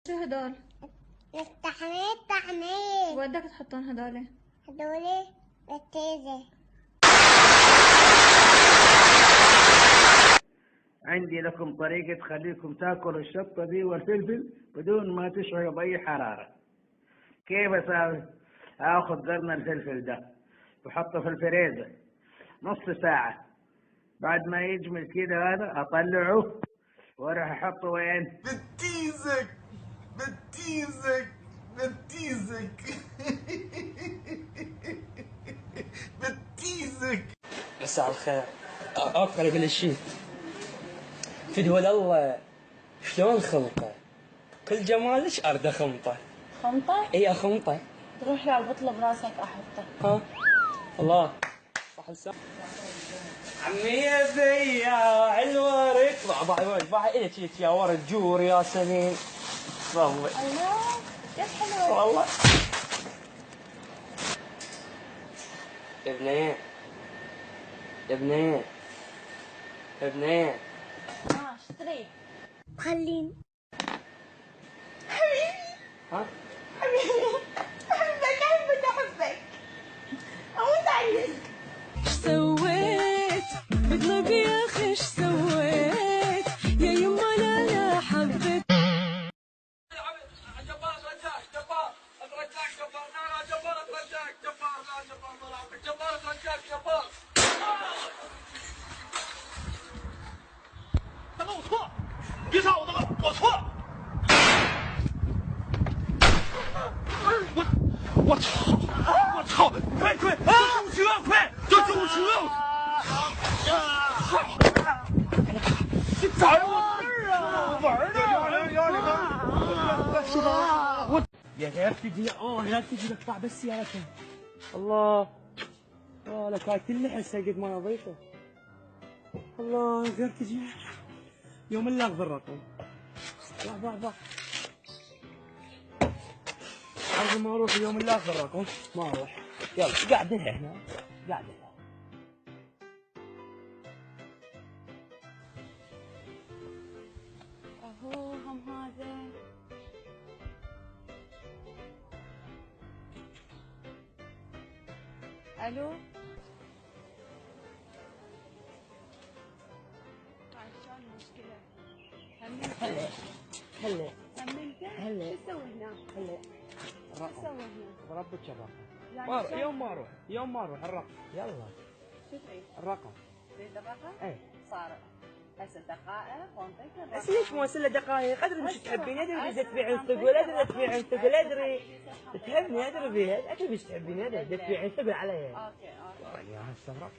شو هدول؟ التحميل ودك تحطون هدول؟ هدول بتيزة. عندي لكم طريقة تخليكم تاكلوا الشطة دي والفلفل بدون ما تشعروا بأي حرارة. كيف أسوي؟ آخذ قرن الفلفل ده وأحطه في الفريزر نص ساعة، بعد ما يجمل كده هذا أطلعه وأروح أحطه وين؟ بتيزك بتيزك بتيزك بتيزك. مساء الخير. أقرأ قبل الشيء فدوى الله شلون خلطه؟ كل جمالك أرد خمطه. خمطة؟ إي أخمطه. تروح لي على البطلة براسك أحطه. ها؟ الله صح لسان عمي يا بياع الورد. ضع إلك يا ورد جور يا سليم. والله الله كيف حلوة. والله يا بنيه يا بنيه يا بنيه. اشتري. خليني ها؟ أحبك أموت عليك. ايش سويت؟ اقلب يا اخي ايش سويت؟ يا يما لا حبيت. جبار رجاك جبار رجاك جبار لا جبار رجاك جبار لا جبار ضربك جبار رجاك جبار. 大哥我错了，别杀我大哥，我错了。我操！我操！快快！叫救护车！快叫救护车！操！这咋有事儿啊？玩呢？110يا غير تجي غير تجي تقطع بس يا لكن الله لك هاي كل حسه قد ما نظيفه. الله غير تجي يوم اللي اخذ الرقم. ضع عرض ما اروح يوم اللي اخذ الرقم ما اروح. يلا قاعد هنا قاعد هنا. أهو هم هذا. ألو. شو المشكلة؟ هلا همنته؟ هلا شو تسوي هناك؟ هلا شو تسوي هناك؟ ضربت الرقم. يعني يوم ما اروح الرقم. يلا شو تريد؟ الرقم. تريد الرقم؟ ايه صار هسه دقائق وانطيك الرقم. بس ليش مو هسه دقائق؟ ادري مش تحبيني، ادري اذا تبيعين ثقل، ادري اذا تبيعين ثقل، ادري تحبني، ادري بيها، ادري مش تحبيني، ادري اذا تبيعين ثقل علي. اوكي يا استغرب.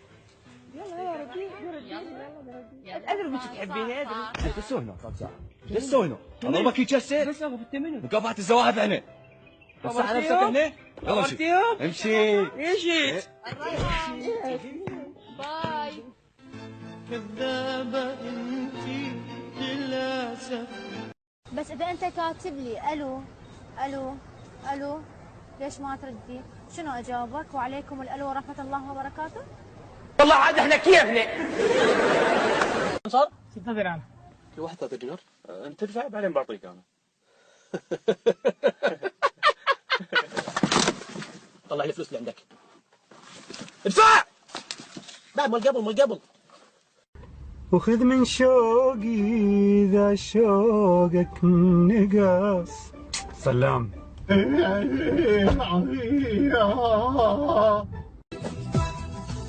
يلا يا رجال يلا ادري مش تحبيني، ادري. ايش تسوي هنا؟ ايش تسوي هنا؟ اضربك يكسر؟ بس ابو بالتمنى مكافحة الزواحف هنا. بس على نفسك هنا؟ يلا امشي امشي. باي. كذابة انتي للاسف. بس اذا انت كاتب لي الو ليش ما تردي؟ شنو اجاوبك؟ وعليكم الالو ورحمه الله وبركاته. والله عاد احنا كيفنا. صار 6 دينار. كل واحد 3 دينار. انت تدفع بعدين بعطيك انا. طلع لي فلوس اللي عندك. ادفع. بعد مال قبل. وخذ من شوقي ذا شوقك نقص. سلام.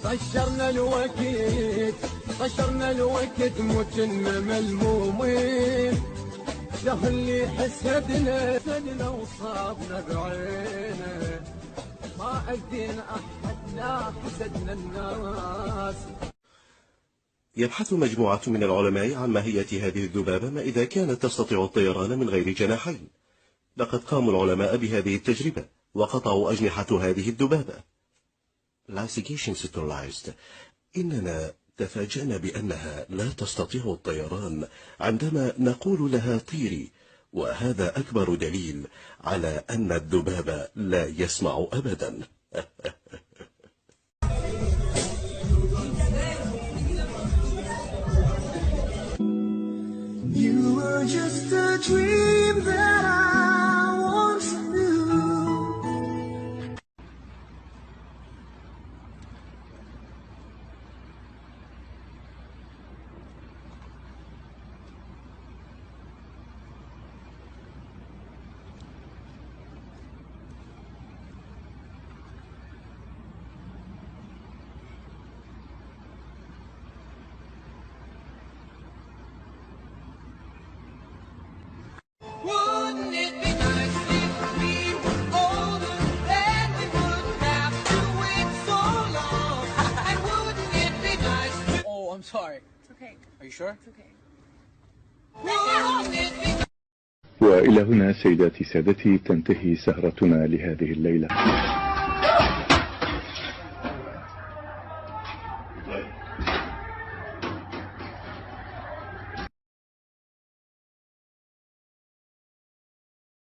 طشرنا الوقت متنا ملمومين. له اللي حسدنا وصابنا بعينه. ما أدين أحدنا حسدنا الناس. يبحث مجموعة من العلماء عن ماهية هذه الذبابة ما إذا كانت تستطيع الطيران من غير جناحين. لقد قاموا العلماء بهذه التجربة وقطعوا أجنحة هذه الذبابة. Litigation Centralized. إننا تفاجأنا بأنها لا تستطيع الطيران عندما نقول لها طيري، وهذا أكبر دليل على أن الذباب لا يسمع أبدا. You were just a dream that I you sure? وإلى هنا سيداتي سادتي تنتهي سهرتنا لهذه الليلة.